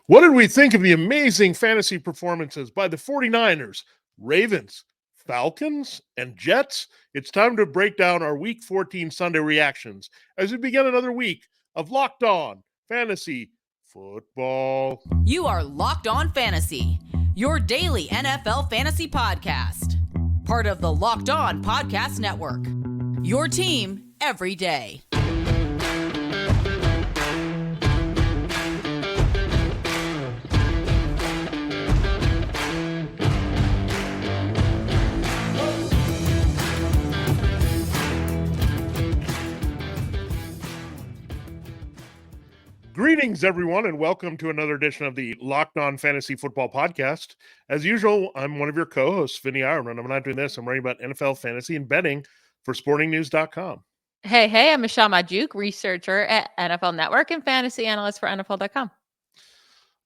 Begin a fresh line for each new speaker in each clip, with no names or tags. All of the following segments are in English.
What did we think of the amazing fantasy performances by the 49ers, Ravens, Falcons, and Jets? It's time to break down our Week 14 Sunday reactions as we begin another week of Locked On Fantasy Football.
You are Locked On Fantasy, your daily NFL fantasy podcast. Part of the Locked On Podcast Network. Your team every day.
Greetings, everyone, and welcome to another edition of the Locked On Fantasy Football Podcast. As usual, I'm one of your co-hosts, Vinnie Iyer, and I'm not doing this. I'm writing about NFL fantasy and betting for sportingnews.com.
Hey, I'm Michelle Magdziuk, researcher at NFL Network and fantasy analyst for NFL.com.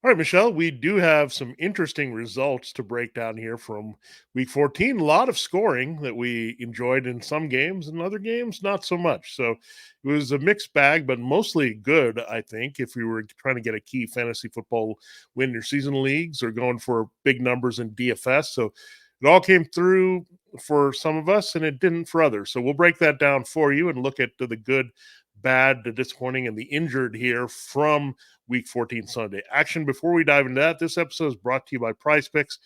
All right, Michelle, we do have some interesting results to break down here from Week 14. A lot of scoring that we enjoyed in some games, and other games, not so much. So it was a mixed bag, but mostly good, I think, if we were trying to get a key fantasy football win in your season leagues or going for big numbers in DFS. So it all came through for some of us, and it didn't for others. So we'll break that down for you and look at the good, bad, the disappointing, and the injured here from Week 14 Sunday. Action before we dive into that, this episode is brought to you by PrizePicks,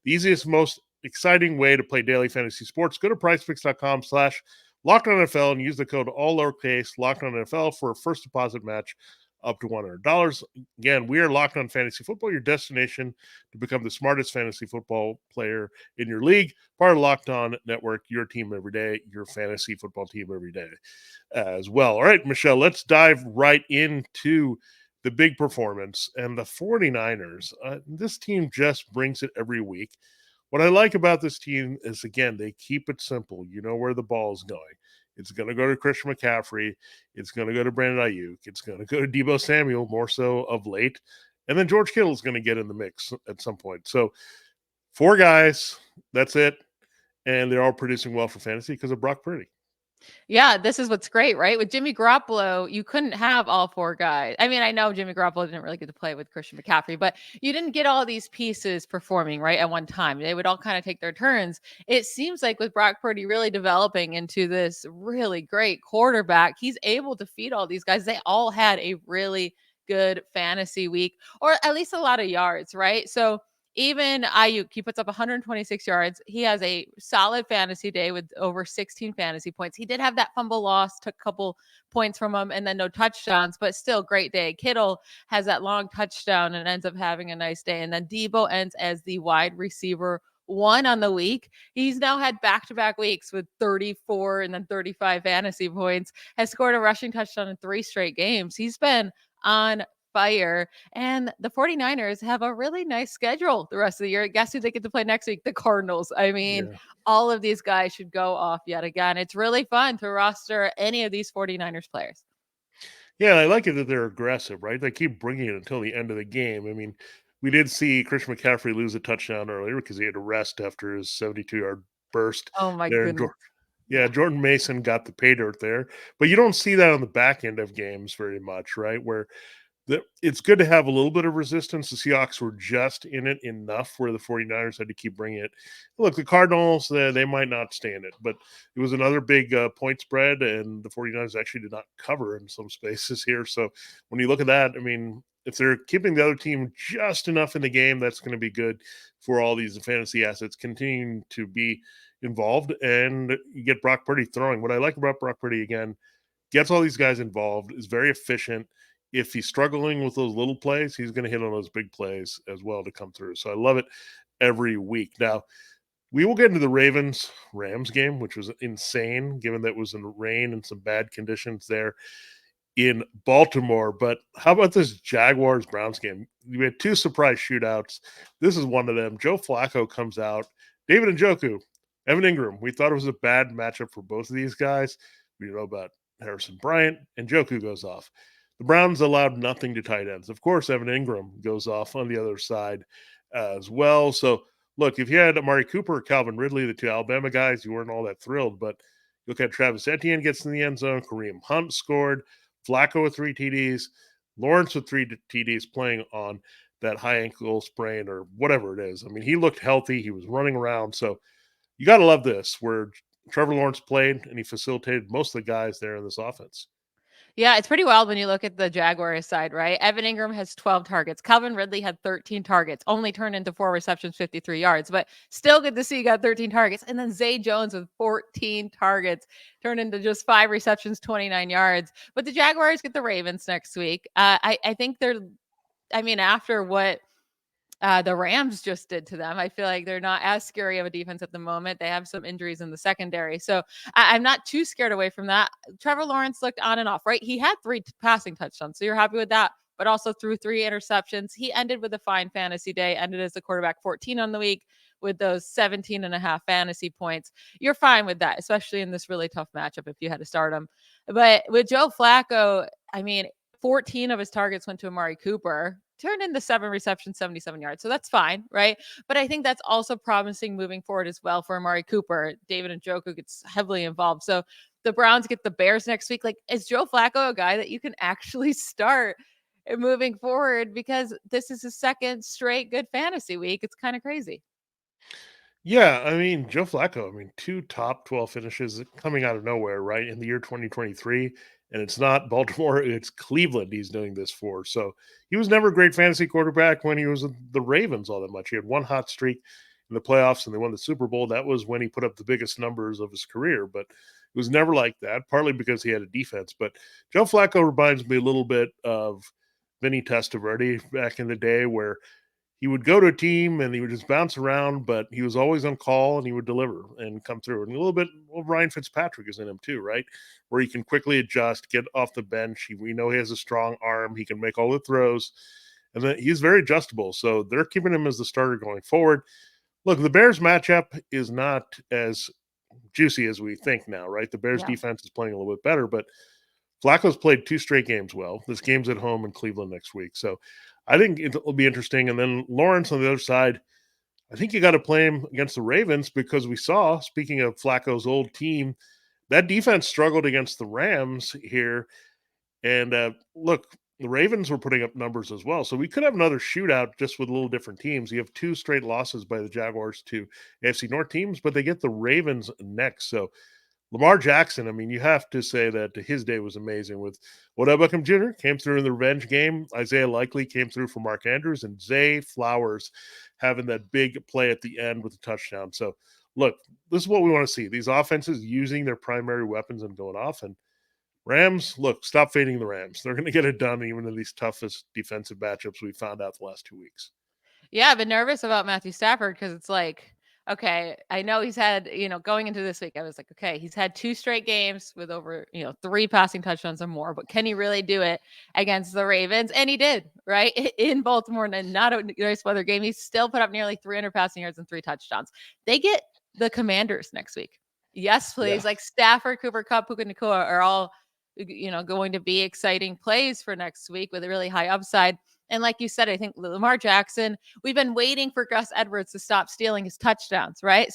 the easiest, most exciting way to play daily fantasy sports. Go to prizepicks.com/LockedOnNFL and use the code all lowercase LockedOnNFL for a first deposit match up to $100. Again, we are Locked On Fantasy Football, your destination to become the smartest fantasy football player in your league. Part of Locked On Network, your team every day, your fantasy football team every day as well. All right, Michelle, let's dive right into the big performance. And the 49ers, this team just brings it every week. What I like about this team is, again, they keep it simple. You know where the ball is going. It's going to go to Christian McCaffrey. It's going to go to Brandon Ayuk. It's going to go to Deebo Samuel, more so of late. And then George Kittle is going to get in the mix at some point. So 4 guys, that's it. And they're all producing well for fantasy because of Brock Purdy.
Yeah, this is what's great, right? With Jimmy Garoppolo, you couldn't have all 4 guys. I mean, I know Jimmy Garoppolo didn't really get to play with Christian McCaffrey, but you didn't get all these pieces performing, right, at one time. They would all kind of take their turns. It seems like with Brock Purdy really developing into this really great quarterback, he's able to feed all these guys. They all had a really good fantasy week, or at least a lot of yards, right? So even Ayuk, he puts up 126 yards. He has a solid fantasy day with over 16 fantasy points. He did have that fumble loss, took a couple points from him, and then no touchdowns, but still great day. Kittle has that long touchdown and ends up having a nice day. And then Deebo ends as the wide receiver 1 on the week. He's now had back-to-back weeks with 34 and then 35 fantasy points, has scored a rushing touchdown in 3 straight games. He's been on fire. And the 49ers have a really nice schedule the rest of the year. Guess who they get to play next week? The Cardinals. I mean, all of these guys should go off yet again. It's really fun to roster any of these 49ers players.
Yeah, I like it that they're aggressive, right? They keep bringing it until the end of the game. I mean, we did see Christian McCaffrey lose a touchdown earlier because he had to rest after his 72-yard burst.
Oh, my
there.
goodness.
Jordan Mason got the pay dirt there. But you don't see that on the back end of games very much, right? Where it's good to have a little bit of resistance. The Seahawks were just in it enough where the 49ers had to keep bringing it. Look, the Cardinals, they might not stand it, but it was another big point spread, and the 49ers actually did not cover in some spaces here. So when you look at that, I mean, if they're keeping the other team just enough in the game, that's going to be good for all these fantasy assets continuing to be involved, and you get Brock Purdy throwing. What I like about Brock Purdy, again, gets all these guys involved, is very efficient. If he's struggling with those little plays, he's going to hit on those big plays as well to come through. So I love it every week. Now, we will get into the Ravens-Rams game, which was insane, given that it was in rain and some bad conditions there in Baltimore. But how about this Jaguars-Browns game? We had 2 surprise shootouts. This is one of them. Joe Flacco comes out. David Njoku, Evan Ingram. We thought it was a bad matchup for both of these guys. We know about Harrison Bryant, and Njoku goes off. The Browns allowed nothing to tight ends. Of course, Evan Ingram goes off on the other side as well. So, look, if you had Amari Cooper or Calvin Ridley, the 2 Alabama guys, you weren't all that thrilled. But look at Travis Etienne gets in the end zone. Kareem Hunt scored. Flacco with 3 TDs. Lawrence with 3 TDs playing on that high ankle sprain or whatever it is. I mean, he looked healthy. He was running around. So you got to love this where Trevor Lawrence played and he facilitated most of the guys there in this offense.
Yeah, it's pretty wild when you look at the Jaguars side, right? Evan Ingram has 12 targets. Calvin Ridley had 13 targets, only turned into 4 receptions, 53 yards, but still good to see he got 13 targets. And then Zay Jones with 14 targets, turned into just 5 receptions, 29 yards. But the Jaguars get the Ravens next week. I think after what the Rams just did to them, I feel like they're not as scary of a defense at the moment. They have some injuries in the secondary. So I'm not too scared away from that. Trevor Lawrence looked on and off, right? He had 3 passing touchdowns. So you're happy with that, but also threw 3 interceptions. He ended with a fine fantasy day, ended as a quarterback 14 on the week with those 17 and a half fantasy points. You're fine with that, especially in this really tough matchup if you had to start him. But with Joe Flacco, 14 of his targets went to Amari Cooper, turned into 7 receptions, 77 yards. So that's fine, right? But I think that's also promising moving forward as well for Amari Cooper. David Njoku gets heavily involved. So the Browns get the Bears next week. Like, is Joe Flacco a guy that you can actually start moving forward? Because this is his second straight good fantasy week. It's kind of crazy.
Yeah, I mean, Joe Flacco, 2 top 12 finishes coming out of nowhere, right? In the year 2023. And it's not Baltimore, it's Cleveland he's doing this for. So he was never a great fantasy quarterback when he was with the Ravens all that much. He had one hot streak in the playoffs and they won the Super Bowl. That was when he put up the biggest numbers of his career, but it was never like that, partly because he had a defense. But Joe Flacco reminds me a little bit of Vinny Testaverde back in the day where he would go to a team and he would just bounce around, but he was always on call and he would deliver and come through. And a little bit, well, Ryan Fitzpatrick is in him too, right? Where he can quickly adjust, get off the bench. We know he has a strong arm. He can make all the throws. And then he's very adjustable. So they're keeping him as the starter going forward. Look, the Bears matchup is not as juicy as we think now, right? The Bears defense is playing a little bit better, but Flacco's played 2 straight games well. This game's at home in Cleveland next week. So I think it'll be interesting. And then Lawrence on the other side, I think you got to play him against the Ravens because we saw, speaking of Flacco's old team, that defense struggled against the Rams here. And look, the Ravens were putting up numbers as well. So we could have another shootout just with a little different teams. You have 2 straight losses by the Jaguars to AFC North teams, but they get the Ravens next. So Lamar Jackson, you have to say that his day was amazing with Odell Beckham Jr. came through in the revenge game. Isaiah Likely came through for Mark Andrews and Zay Flowers having that big play at the end with the touchdown. So, look, this is what we want to see. These offenses using their primary weapons and going off. And Rams, look, stop fading the Rams. They're going to get it done even in these toughest defensive matchups we found out the last 2 weeks.
Yeah, I've been nervous about Matthew Stafford because it's like, okay, I know he's had, going into this week, I was like, okay, he's had 2 straight games with over, 3 passing touchdowns or more, but can he really do it against the Ravens? And he did, right? In Baltimore, and not a nice weather game. He still put up nearly 300 passing yards and 3 touchdowns. They get the Commanders next week. Yes, please. Yeah. Like Stafford, Cooper Kupp, Puka Nacua are all, going to be exciting plays for next week with a really high upside. And like you said, I think Lamar Jackson, we've been waiting for Gus Edwards to stop stealing his touchdowns, right?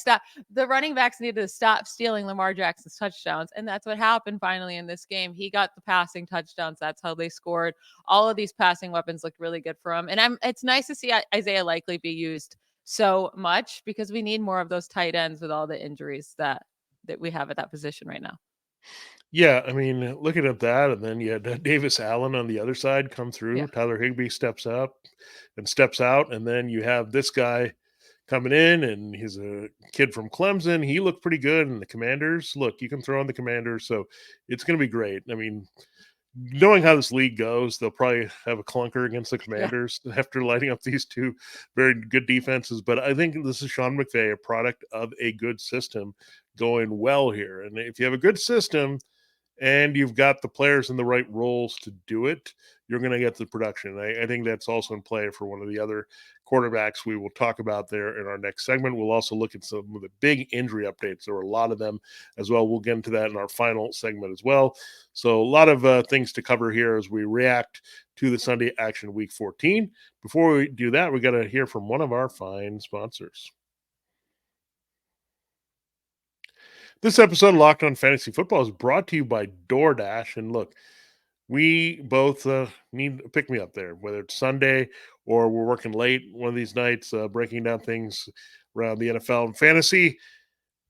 The running backs needed to stop stealing Lamar Jackson's touchdowns. And that's what happened finally in this game. He got the passing touchdowns. That's how they scored. All of these passing weapons looked really good for him. And it's nice to see Isaiah Likely be used so much because we need more of those tight ends with all the injuries that we have at that position right now.
Yeah, looking at that, and then you had Davis Allen on the other side come through. Yeah. Tyler Higbee steps up and steps out, and then you have this guy coming in, and he's a kid from Clemson. He looked pretty good, and the Commanders, look, you can throw on the Commanders, so it's going to be great. Knowing how this league goes, they'll probably have a clunker against the Commanders after lighting up these 2 very good defenses. But I think this is Sean McVay, a product of a good system going well here. And if you have a good system and you've got the players in the right roles to do it, you're going to get the production. I think that's also in play for one of the other quarterbacks we will talk about there in our next segment. We'll also look at some of the big injury updates. There were a lot of them as well. We'll get into that in our final segment as well. So a lot of things to cover here as we react to the Sunday action week 14. Before we do that, we got to hear from one of our fine sponsors. This episode of Locked On Fantasy Football is brought to you by DoorDash. And look, we both need a pick me up there, whether it's Sunday or we're working late one of these nights, breaking down things around the NFL and fantasy.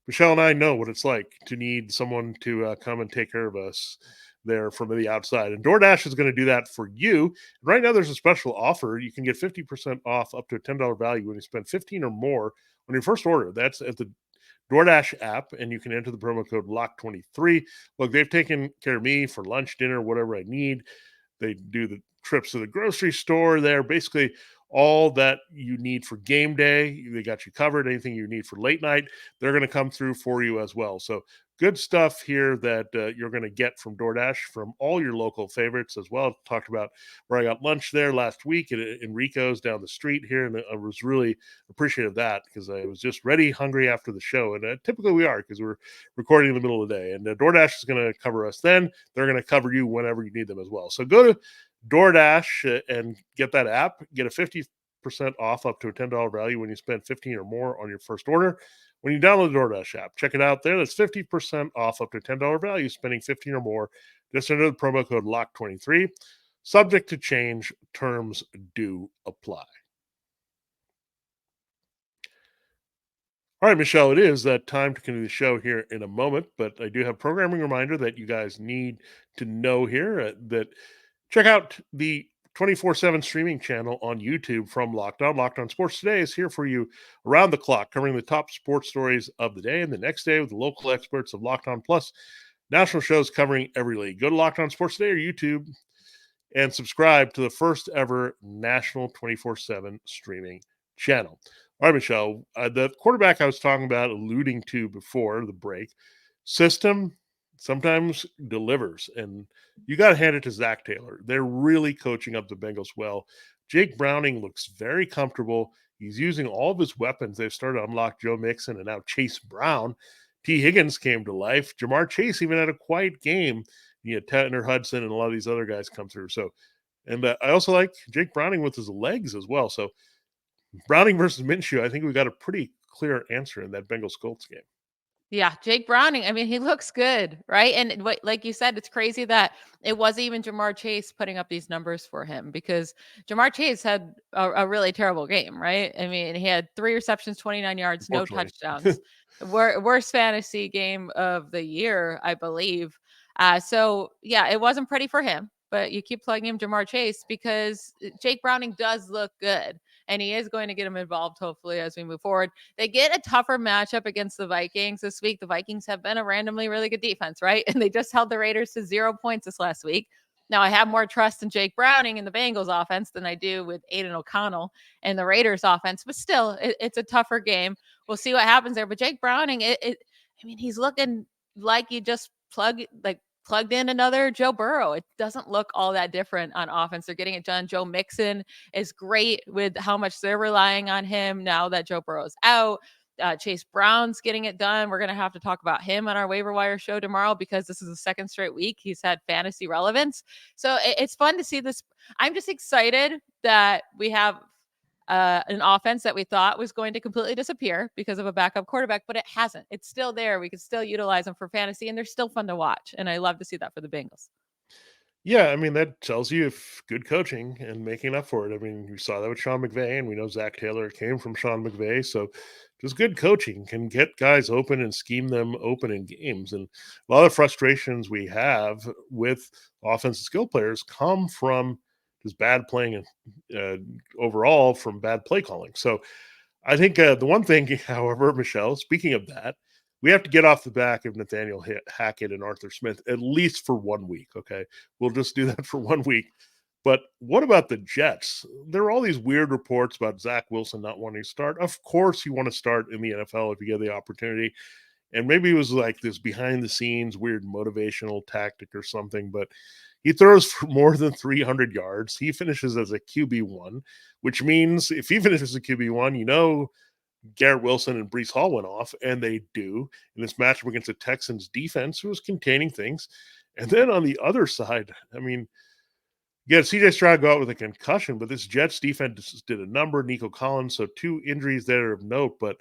Michelle and I know what it's like to need someone to come and take care of us there from the outside. And DoorDash is going to do that for you. Right now, there's a special offer. You can get 50% off up to a $10 value when you spend 15 or more on your first order. That's at the DoorDash app, and you can enter the promo code LOCK23. Look, they've taken care of me for lunch, dinner, whatever I need. They do the trips to the grocery store there. Basically, all that you need for game day, they got you covered. Anything you need for late night, they're going to come through for you as well. So good stuff here that you're going to get from DoorDash from all your local favorites as well. Talked about where I got lunch there last week at Enrico's down the street here, and I was really appreciative of that because I was just ready, hungry after the show, and typically we are because we're recording in the middle of the day. And DoorDash is going to cover us then. They're going to cover you whenever you need them as well. So go to DoorDash and get that app. Get a 50% off up to a $10 value when you spend 15 or more on your first order. When you download the DoorDash app, check it out there. That's 50% off up to $10 value, spending 15 or more. Just enter the promo code LOCK23. Subject to change. Terms do apply. All right, Michelle, it is that time to continue the show here in a moment, but I do have a programming reminder that you guys need to know here that check out the 24/7 streaming channel on YouTube from Locked On. Locked On Sports Today is here for you around the clock, covering the top sports stories of the day and the next day with the local experts of Locked On, plus national shows covering every league. Go to Locked On Sports Today or YouTube and subscribe to the first ever national 24/7 streaming channel. All right, Michelle, the quarterback I was talking about, alluding to before the break, system sometimes delivers, and you got to hand it to Zach Taylor. They're really coaching up the Bengals well. Jake Browning looks very comfortable. He's using all of his weapons. They've started to unlock Joe Mixon and now Chase Brown. T. Higgins came to life. Jamar Chase even had a quiet game. You had Tanner Hudson and a lot of these other guys come through. So, and I also like Jake Browning with his legs as well. So, Browning versus Minshew, I think we got a pretty clear answer in that Bengals Colts game.
Yeah, Jake Browning. I mean, he looks good, right? And like you said, it's crazy that it wasn't even Jamar Chase putting up these numbers for him because Jamar Chase had a really terrible game, right? I mean, he had 3 receptions, 29 yards, no touchdowns. Worst fantasy game of the year, I believe. So yeah, it wasn't pretty for him, but you keep plugging him Jamar Chase because Jake Browning does look good. And he is going to get him involved, hopefully, as we move forward. They get a tougher matchup against the Vikings this week. The Vikings have been a randomly really good defense, right? And they just held the Raiders to 0 points this last week. Now, I have more trust in Jake Browning in the Bengals offense than I do with Aiden O'Connell and the Raiders offense, but still, it's a tougher game. We'll see what happens there. But Jake Browning, I mean, he's looking like you just plugged in another Joe Burrow. It doesn't look all that different on offense. They're getting it done. Joe Mixon is great with how much they're relying on him now that Joe Burrow's out. Chase Brown's getting it done. We're going to have to talk about him on our waiver wire show tomorrow because this is the second straight week he's had fantasy relevance. So it's fun to see this. I'm just excited that we have an offense that we thought was going to completely disappear because of a backup quarterback, but it hasn't. It's still there. We can still utilize them for fantasy, and they're still fun to watch. And I love to see that for the Bengals.
Yeah, I mean, that tells you if good coaching and making up for it. I mean, you saw that with Sean McVay, and we know Zach Taylor came from Sean McVay. So just good coaching can get guys open and scheme them open in games. And a lot of frustrations we have with offensive skill players come from just bad playing overall from bad play calling. So I think the one thing, however, Michelle, speaking of that, we have to get off the back of Nathaniel Hackett and Arthur Smith at least for 1 week. Okay. We'll just do that for 1 week. But what about the Jets? There are all these weird reports about Zach Wilson not wanting to start. Of course, you want to start in the NFL if you get the opportunity. And maybe it was like this behind the scenes weird motivational tactic or something, but he throws for more than 300 yards. He finishes as a QB1, which means if he finishes a QB1, you know, Garrett Wilson and Breece Hall went off, and they do in this matchup against the Texans defense, who was containing things. And then on the other side, I mean, you had CJ Stroud go out with a concussion, but this Jets defense did a number. Nico Collins, so 2 injuries there of note. But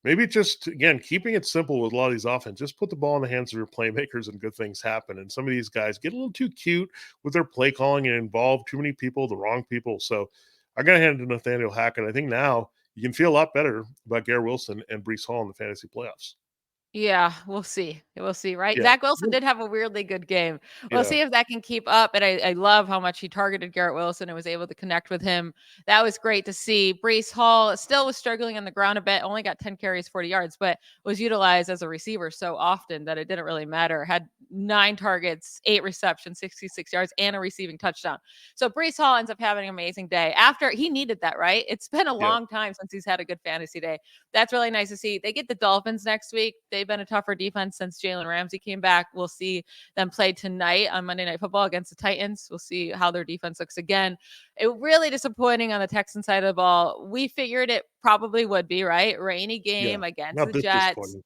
maybe just, again, keeping it simple with a lot of these offense, just put the ball in the hands of your playmakers and good things happen. And some of these guys get a little too cute with their play calling and involve too many people, the wrong people. So I got to hand it to Nathaniel Hackett. I think now you can feel a lot better about Garrett Wilson and Breece Hall in the fantasy playoffs.
Yeah, we'll see. We'll see, right?
Yeah.
Zach Wilson did have a weirdly good game. We'll
Yeah.
see if that can keep up. And I love how much he targeted Garrett Wilson and was able to connect with him. That was great to see. Breece Hall still was struggling on the ground a bit, only got 10 carries, 40 yards, but was utilized as a receiver so often that it didn't really matter. Had 9 targets, 8 receptions, 66 yards, and a receiving touchdown. So Breece Hall ends up having an amazing day. After he needed that, right? It's been a
Yeah.
long time since he's had a good fantasy day. That's really nice to see. They get the Dolphins next week. They've been a tougher defense since Jalen Ramsey came back. We'll see them play tonight on Monday Night Football against the Titans. We'll see how their defense looks again. It really disappointing on the Texan side of the ball. We figured it probably would be, right? Rainy
Yeah.
game against
Not
the
this
Jets.
disappointing.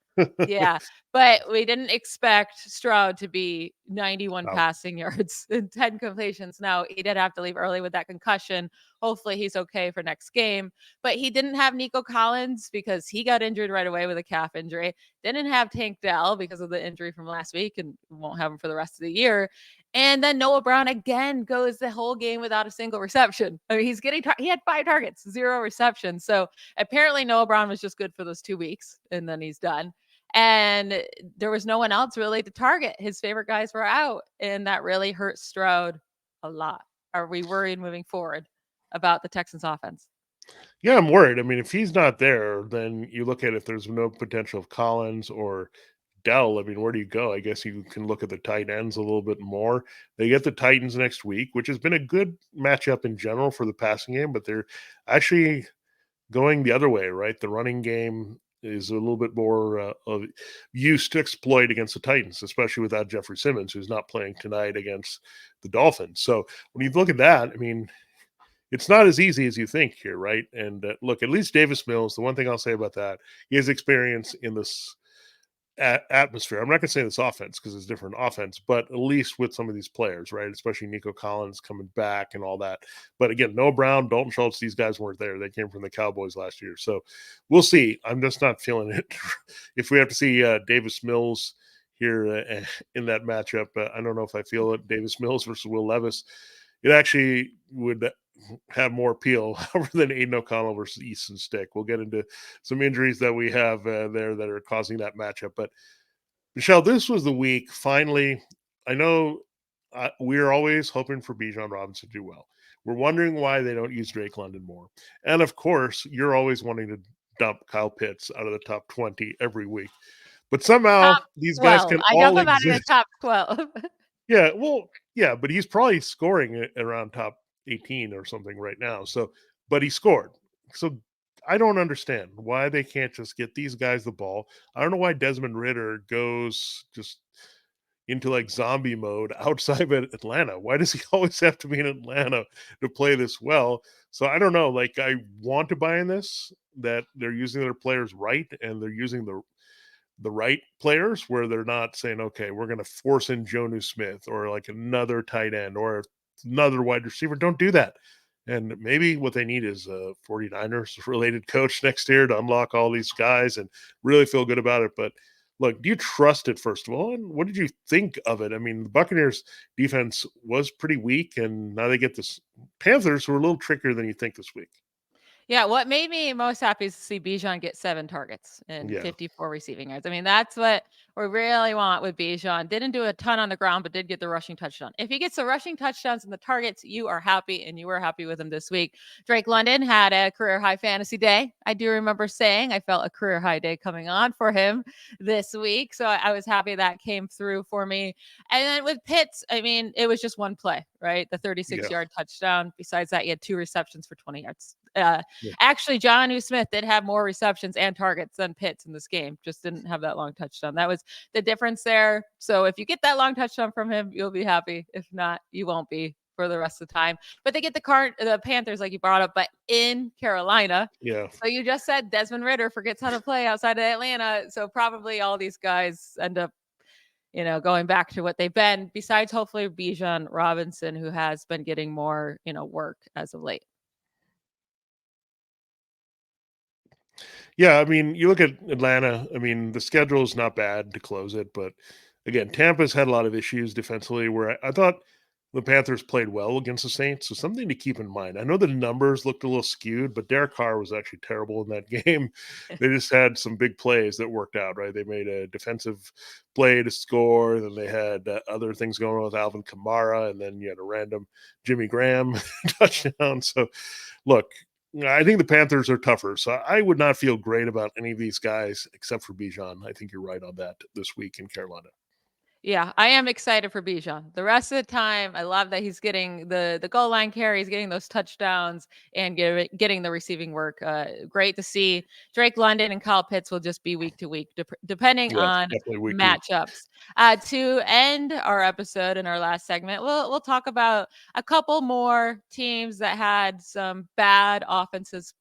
Yeah, but we didn't expect Stroud to be 91
Out.
passing yards and 10 completions. Now, he did have to leave early with that concussion. Hopefully, he's okay for next game. But he didn't have Nico Collins because he got injured right away with a calf injury. Didn't have Tank Dell because of the injury from last week and won't have him for the rest of the year. And then Noah Brown again goes the whole game without a single reception. I mean, he had 5 targets, 0 receptions. So apparently Noah Brown was just good for those 2 weeks and then he's done. And there was no one else really to target. His favorite guys were out, and that really hurt Stroud a lot. Are we worried moving forward about the Texans offense?
Yeah, I'm worried. I mean, if he's not there, then you look at if there's no potential of Collins or Dell. I mean, where do you go? I guess you can look at the tight ends a little bit more. They get the Titans next week, which has been a good matchup in general for the passing game, but they're actually going the other way, right? The running game is a little bit more of use to exploit against the Titans, especially without Jeffrey Simmons, who's not playing tonight against the Dolphins. So when you look at that, I mean, it's not as easy as you think here, right? And look, at least Davis Mills, the one thing I'll say about that, he has experience in this atmosphere. I'm not going to say this offense because it's different offense, but at least with some of these players, right? Especially Nico Collins coming back and all that. But again, Noah Brown, Dalton Schultz, these guys weren't there. They came from the Cowboys last year. So we'll see. I'm just not feeling it. If we have to see Davis Mills here in that matchup, I don't know if I feel it. Davis Mills versus Will Levis. It actually would have more appeal than Aiden O'Connell versus Easton Stick. We'll get into some injuries that we have there that are causing that matchup. But Michelle, this was the week. Finally, I know we're always hoping for Bijan Robinson to do well. We're wondering why they don't use Drake London more. And of course, you're always wanting to dump Kyle Pitts out of the top 20 every week. But somehow
Top
these guys
12.
can
I
all
dump him out of the
exist.
top 12.
Yeah, well, yeah, but he's probably scoring around top 18 or something right now. So, but he scored. So I don't understand why they can't just get these guys the ball. I don't know why Desmond Ritter goes just into like zombie mode outside of Atlanta. Why does he always have to be in Atlanta to play this well? So I don't know. Like I want to buy in this that they're using their players right and they're using the right players where they're not saying, okay, we're going to force in Jonu Smith or like another tight end or another wide receiver. Don't do that. And maybe what they need is a 49ers related coach next year to unlock all these guys and really feel good about it. But look, do you trust it, first of all? And what did you think of it? I mean, the Buccaneers defense was pretty weak, and now they get this Panthers who are a little trickier than you think this week.
Yeah, what made me most happy is to see Bijan get 7 targets and
Yeah.
54 receiving yards. I mean, that's what we really want with Bijan. Didn't do a ton on the ground, but did get the rushing touchdown. If he gets the rushing touchdowns and the targets, you are happy, and you were happy with him this week. Drake London had a career high fantasy day. I do remember saying I felt a career high day coming on for him this week. So I was happy that came through for me. And then with Pitts, I mean, it was just one play, right? The 36-yard touchdown. Besides that, he had 2 receptions for 20 yards.
Yeah.
Actually, Jonnu Smith did have more receptions and targets than Pitts in this game. Just didn't have that long touchdown. That was the difference there. So if you get that long touchdown from him, you'll be happy. If not, you won't be for the rest of the time. But they get the Panthers, like you brought up, but in Carolina.
Yeah.
So you just said Desmond Ritter forgets how to play outside of Atlanta. So probably all these guys end up going back to what they've been, besides hopefully Bijan Robinson, who has been getting more, work as of late.
Yeah, I mean, you look at Atlanta. I mean, the schedule is not bad to close it, but again, Tampa's had a lot of issues defensively. Where I thought the Panthers played well against the Saints, so something to keep in mind. I know the numbers looked a little skewed, but Derek Carr was actually terrible in that game. They just had some big plays that worked out. Right, they made a defensive play to score. Then they had other things going on with Alvin Kamara, and then you had a random Jimmy Graham touchdown. So, look, I think the Panthers are tougher, so I would not feel great about any of these guys except for Bijan. I think you're right on that this week in Carolina.
Yeah, I am excited for Bijan. The rest of the time, I love that he's getting the goal line carries, getting those touchdowns, and getting the receiving work. Great to see. Drake London and Kyle Pitts will just be week to week, depending
Yes,
on
definitely week to week.
matchups. To end our episode in our last segment, we'll talk about a couple more teams that had some bad offensive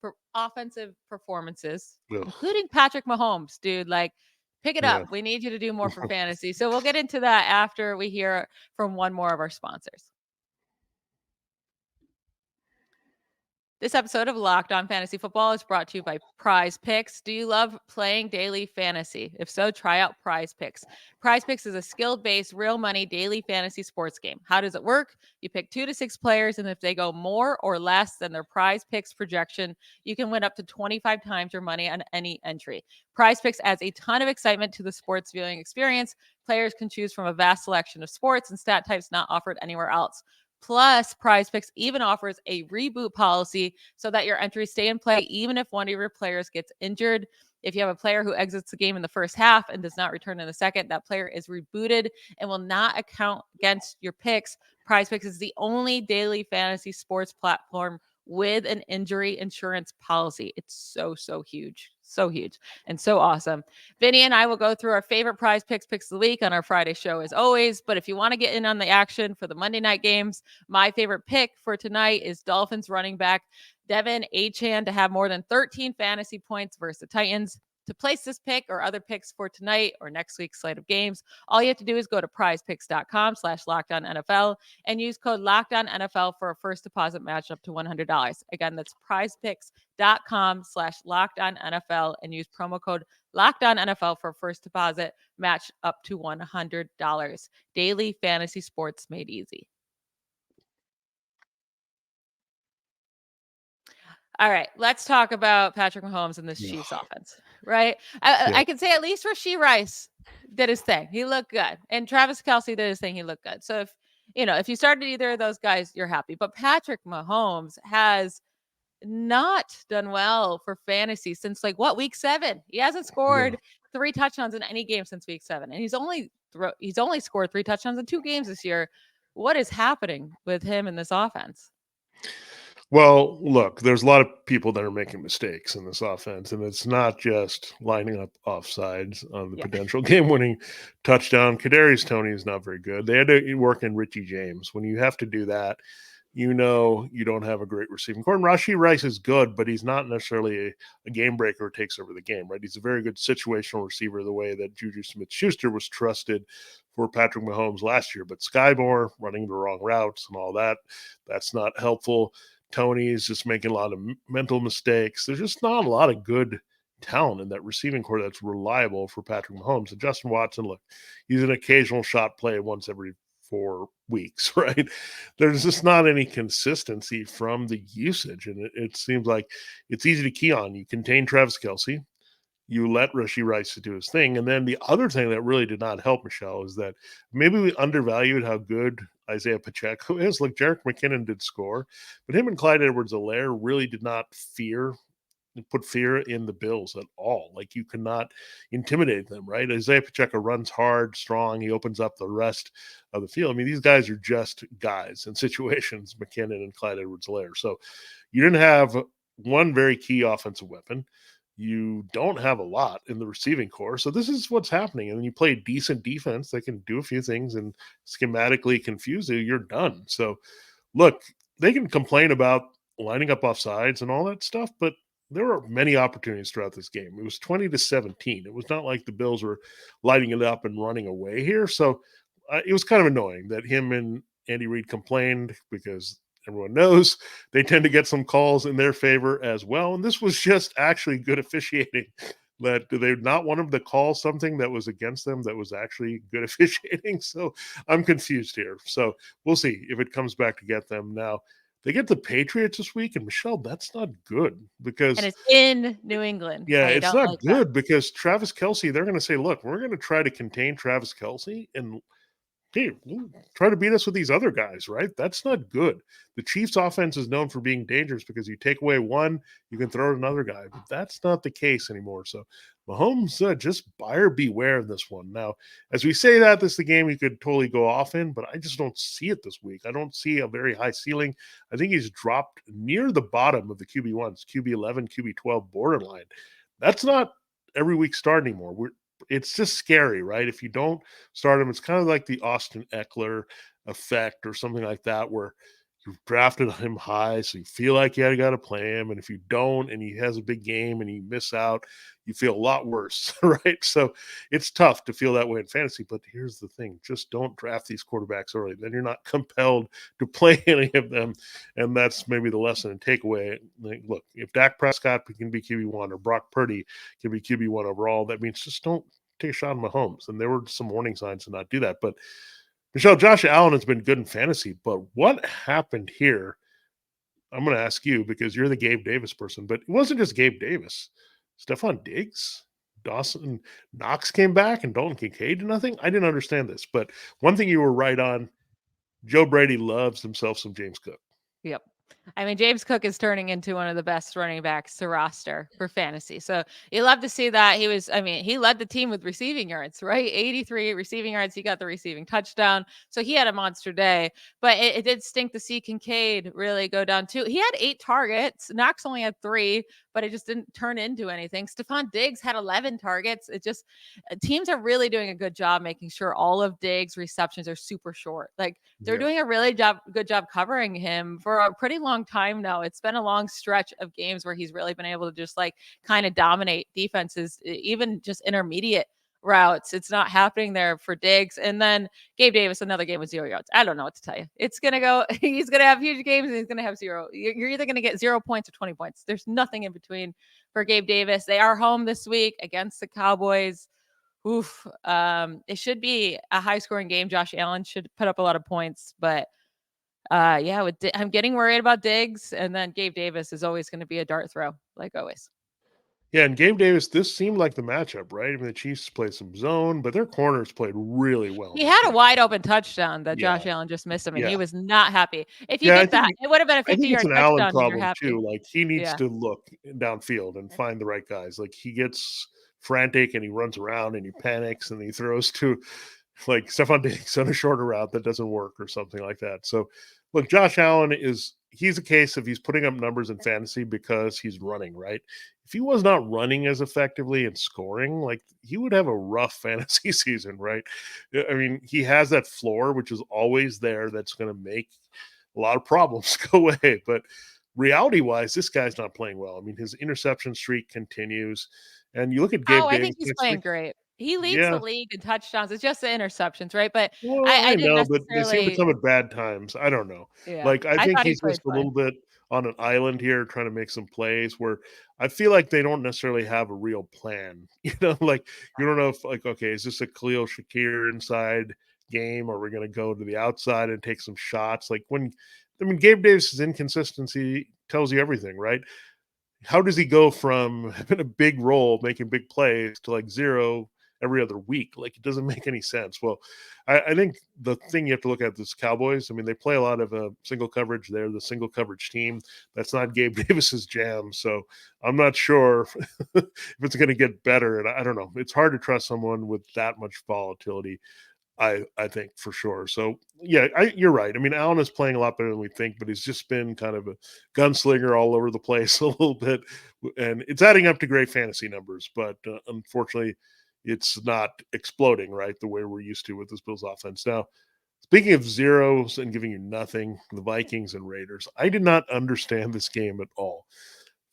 performances,
Ugh,
including Patrick Mahomes, dude. Like, pick it
yeah.
up. We need you to do more for fantasy. So we'll get into that after we hear from one more of our sponsors. This episode of Locked On Fantasy Football is brought to you by Prize Picks. Do you love playing daily fantasy? If so, try out Prize Picks. Prize Picks is a skill-based, real money daily fantasy sports game. How does it work? You pick 2 to 6 players, and if they go more or less than their Prize Picks projection, you can win up to 25 times your money on any entry. Prize Picks adds a ton of excitement to the sports viewing experience. Players can choose from a vast selection of sports and stat types not offered anywhere else. Plus, Prize Picks even offers a reboot policy so that your entries stay in play even if one of your players gets injured. If you have a player who exits the game in the first half and does not return in the second, that player is rebooted and will not account against your picks. Prize Picks is the only daily fantasy sports platform with an injury insurance policy. It's so huge. So huge and so awesome. Vinny and I will go through our favorite Prize Picks of the week on our Friday show as always. But if you want to get in on the action for the Monday night games, my favorite pick for tonight is Dolphins running back Devin Achane to have more than 13 fantasy points versus the Titans. To place this pick or other picks for tonight or next week's slate of games, all you have to do is go to prizepicks.com/lockedonnfl and use code LOCKEDONNFL for a first deposit match up to $100. Again, that's prizepicks.com/lockedonnfl and use promo code LOCKEDONNFL for a first deposit match up to $100. Daily fantasy sports made easy. All right, let's talk about Patrick Mahomes and this Chiefs offense, right? I can say at least Rashee Rice did his thing. He looked good. And Travis Kelce did his thing. He looked good. So if you started either of those guys, you're happy. But Patrick Mahomes has not done well for fantasy since week 7. He hasn't scored 3 touchdowns in any game since week 7. And he's only scored 3 touchdowns in 2 games this year. What is happening with him in this offense?
Well, look, there's a lot of people that are making mistakes in this offense, and it's not just lining up offsides on the potential game-winning touchdown. Kadarius Toney is not very good. They had to work in Richie James. When you have to do that, you don't have a great receiving core. And Rashee Rice is good, but he's not necessarily a game breaker who takes over the game, right? He's a very good situational receiver the way that Juju Smith-Schuster was trusted for Patrick Mahomes last year. But Sky Moore running the wrong routes and all that, that's not helpful. Tony is just making a lot of mental mistakes. There's just not a lot of good talent in that receiving core that's reliable for Patrick Mahomes. And Justin Watson, look, he's an occasional shot play once every 4 weeks, right? There's just not any consistency from the usage. And it seems like it's easy to key on. You contain Travis Kelce, you let Rashee Rice do his thing. And then the other thing that really did not help, Michelle, is that maybe we undervalued how good Isaiah Pacheco is. Look, Jerick McKinnon did score, but him and Clyde Edwards-Helaire really did not put fear in the Bills at all. Like, you cannot intimidate them, right? Isaiah Pacheco runs hard, strong. He opens up the rest of the field. I mean, these guys are just guys in situations, McKinnon and Clyde Edwards-Helaire. So you didn't have one very key offensive weapon. You don't have a lot in the receiving core. So this is what's happening. And then you play decent defense that can do a few things and schematically confuse you, you're done. So look, they can complain about lining up offsides and all that stuff, but there were many opportunities throughout this game. It was 20-17. It was not like the Bills were lighting it up and running away here. So it was kind of annoying that him and Andy Reid complained because everyone knows they tend to get some calls in their favor as well. And this was just actually good officiating. That they not want them to call something that was against them that was actually good officiating. So I'm confused here. So we'll see if it comes back to get them. Now, they get the Patriots this week, and Michelle, that's not good because
And it's in New England.
yeah,
I
it's
don't
not
like that.
good because Travis Kelce, they're going to say, look, we're going to try to contain Travis Kelce and hey, try to beat us with these other guys, right? That's not good. The Chiefs offense is known for being dangerous because you take away one, you can throw another guy, but that's not the case anymore. So Mahomes, just buyer beware in this one. Now, as we say that, this is the game you could totally go off in, but I just don't see it this week. I don't see a very high ceiling. I think he's dropped near the bottom of the QB1s, QB11, QB12 borderline. That's not every week start anymore. It's just scary, right? If you don't start him, it's kind of like the Austin Eckler effect or something like that, where you've drafted him high, so you feel like you got to play him. And if you don't, and he has a big game and you miss out, you feel a lot worse, right? So it's tough to feel that way in fantasy. But here's the thing: just don't draft these quarterbacks early. Then you're not compelled to play any of them, and that's maybe the lesson and takeaway. Like, look, if Dak Prescott can be QB1 or Brock Purdy can be QB1 overall, that means just don't take a shot on Mahomes. And there were some warning signs to not do that. But Michelle, Josh Allen has been good in fantasy, but what happened here? I'm going to ask you because you're the Gabe Davis person, but it wasn't just Gabe Davis. Stephon Diggs, Dawson Knox came back, and Dalton Kincaid did nothing. I didn't understand this, but one thing you were right on, Joe Brady loves himself some James Cook.
Yep. I mean, James Cook is turning into one of the best running backs to roster for fantasy. So you love to see that. He led the team with receiving yards, right? 83 receiving yards. He got the receiving touchdown. So he had a monster day, but it did stink to see Kincaid really go down too. He had 8 targets. Knox only had 3, but it just didn't turn into anything. Stephon Diggs had 11 targets. Teams are really doing a good job making sure all of Diggs' receptions are super short. Like they're doing a really good job covering him for a pretty long time now. It's been a long stretch of games where he's really been able to just like kind of dominate defenses, even just intermediate routes. It's not happening there for Diggs. And then Gabe Davis, another game with 0 yards. I don't know what to tell you. It's going to go, he's going to have huge games and he's going to have 0. You're either going to get 0 points or 20 points. There's nothing in between for Gabe Davis. They are home this week against the Cowboys. Oof. It should be a high scoring game. Josh Allen should put up a lot of points, but I'm getting worried about Diggs, and then Gabe Davis is always going to be a dart throw, like always.
Yeah, and Gabe Davis, this seemed like the matchup, right? I mean, the Chiefs played some zone, but their corners played really well.
He had a wide open touchdown that Josh Allen just missed him, and he was not happy. If you get that, it would have been a 50-yard
an Allen
touchdown, and you're
problem
happy.
too. Like he needs to look downfield and find the right guys. Like he gets frantic and he runs around and he panics and he throws to like Stephon Diggs on a shorter route that doesn't work or something like that. So look, Josh Allen he's a case of he's putting up numbers in fantasy because he's running, right? If he was not running as effectively and scoring, like he would have a rough fantasy season, right? I mean, he has that floor, which is always there. That's going to make a lot of problems go away. But reality wise, this guy's not playing well. I mean, his interception streak continues. And you look at Gabe Davis.
I think he's playing great. He leads the league in touchdowns. It's just the interceptions, right? But
well,
I didn't
know,
necessarily.
but they seem to come at bad times. I don't know.
Yeah,
like I think
thought
he's just a little bit on an island here, trying to make some plays. Where I feel like they don't necessarily have a real plan. Like you don't know if like okay, is this a Khalil Shakir inside game, or we're going to go to the outside and take some shots? Like Gabe Davis's inconsistency tells you everything, right? How does he go from having a big role, making big plays, to like 0 every other week? Like it doesn't make any sense. Well, I think the thing you have to look at is Cowboys. I mean, they play a lot of single coverage. They're the single coverage team. That's not Gabe Davis's jam. So I'm not sure if it's going to get better. And I don't know. It's hard to trust someone with that much volatility. I think for sure. So yeah, you're right. I mean, Allen is playing a lot better than we think, but he's just been kind of a gunslinger all over the place a little bit, and it's adding up to great fantasy numbers. But unfortunately, it's not exploding right the way we're used to with this Bills offense. Now, speaking of zeros and giving you nothing, the Vikings and Raiders. I did not understand this game at all.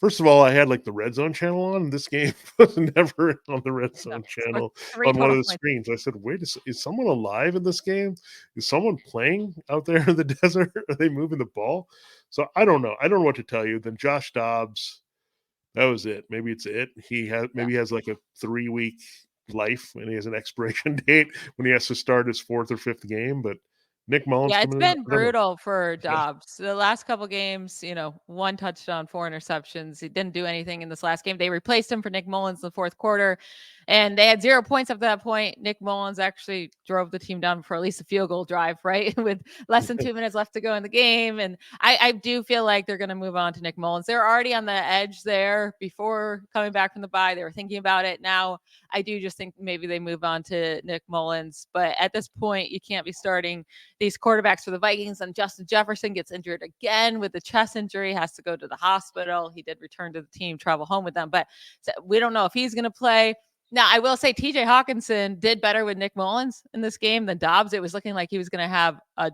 First of all, I had like the red zone channel on. This game was never on the red zone
Scored
channel
3
on one of
total
the
points.
screens. I said, wait, is someone alive in this game? Is someone playing out there in the desert? Are they moving the ball? So I don't know. I don't know what to tell you. Then Josh Dobbs, that was it. Maybe it's it. Maybe he has like a 3-week life and he has an expiration date when he has to start his 4th or 5th game. But Nick Mullins
Yeah, it's
coming in,
been
I don't know.
brutal for
Yeah.
Dobbs. The last couple games, 1 touchdown, 4 interceptions. He didn't do anything in this last game. They replaced him for Nick Mullins in the 4th quarter, and they had 0 points up to that point. Nick Mullins actually drove the team down for at least a field goal drive, right? With less than 2 minutes left to go in the game. And I do feel like they're going to move on to Nick Mullins. They're already on the edge there before coming back from the bye. They were thinking about it. Now, I do just think maybe they move on to Nick Mullins. But at this point, you can't be starting these quarterbacks for the Vikings. And Justin Jefferson gets injured again with the chest injury, has to go to the hospital. He did return to the team, travel home with them, but we don't know if he's going to play. Now, I will say TJ Hawkinson did better with Nick Mullins in this game than Dobbs. It was looking like he was going to have a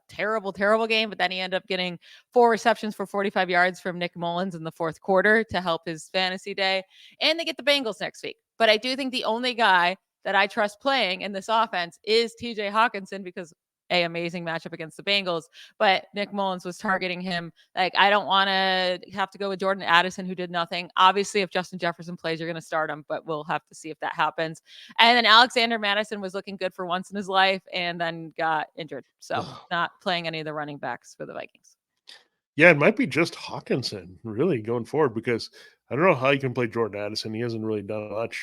terrible, terrible game, but then he ended up getting 4 receptions for 45 yards from Nick Mullins in the 4th quarter to help his fantasy day. And they get the Bengals next week. But I do think the only guy that I trust playing in this offense is TJ Hawkinson because amazing matchup against the Bengals, but Nick Mullins was targeting him. Like, I don't want to have to go with Jordan Addison, who did nothing. Obviously, if Justin Jefferson plays, you're going to start him, but we'll have to see if that happens. And then Alexander Madison was looking good for once in his life and then got injured. So not playing any of the running backs for the Vikings.
Yeah, it might be just Hawkinson really going forward because I don't know how you can play Jordan Addison. He hasn't really done much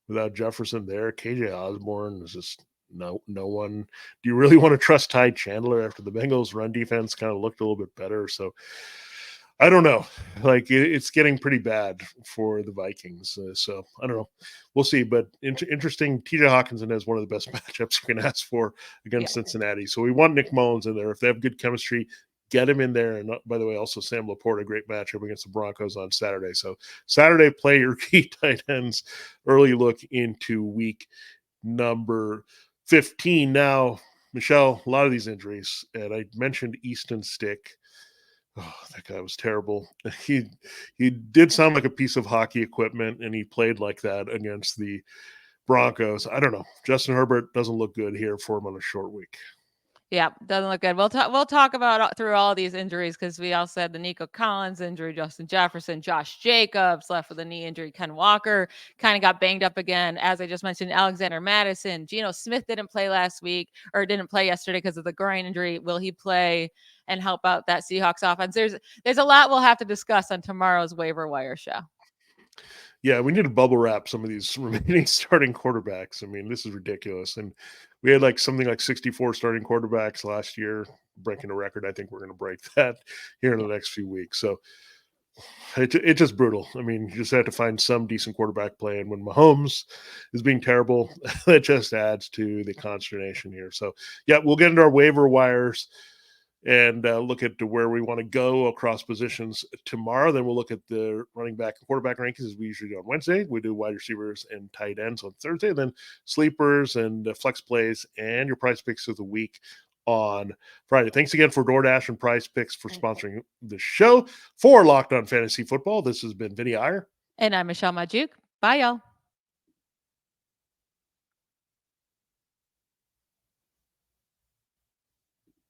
without Jefferson there. KJ Osborne is just no one. Do you really want to trust Ty Chandler after the Bengals run defense kind of looked a little bit better? So I don't know. Like it's getting pretty bad for the Vikings. So I don't know. We'll see. But interesting. TJ Hawkinson has one of the best matchups you can ask for against Cincinnati. So we want Nick Mullins in there. If they have good chemistry, get him in there. And by the way, also Sam Laporte, a great matchup against the Broncos on Saturday. So Saturday, play your key tight ends. Early look into week number 15. Now, Michelle, a lot of these injuries, and I mentioned Easton Stick. Oh, that guy was terrible. He did sound like a piece of hockey equipment, and he played like that against the Broncos. I don't know. Justin Herbert doesn't look good here for him on a short week.
Yeah, doesn't look good. We'll talk about through all these injuries because we also had the Nico Collins injury, Justin Jefferson, Josh Jacobs left with a knee injury, Ken Walker kind of got banged up again. As I just mentioned, Alexander Madison, Geno Smith didn't play last week or didn't play yesterday because of the groin injury. Will he play and help out that Seahawks offense? There's a lot we'll have to discuss on tomorrow's waiver wire show.
Yeah, we need to bubble wrap some of these remaining starting quarterbacks. I mean, this is ridiculous. And we had like something like 64 starting quarterbacks last year, breaking a record. I think we're going to break that here in the next few weeks. So it's just brutal. I mean, you just have to find some decent quarterback play. And when Mahomes is being terrible, that just adds to the consternation here. So, yeah, we'll get into our waiver wires and look at where we want to go across positions tomorrow. Then we'll look at the running back and quarterback rankings as we usually do on Wednesday. We do wide receivers and tight ends on Thursday, then sleepers and flex plays and your price picks of the week on Friday. Thanks again for DoorDash and Prize Picks for sponsoring the show. For Locked On Fantasy Football, this has been Vinnie Iyer.
And I'm Michelle Magdziuk. Bye, y'all.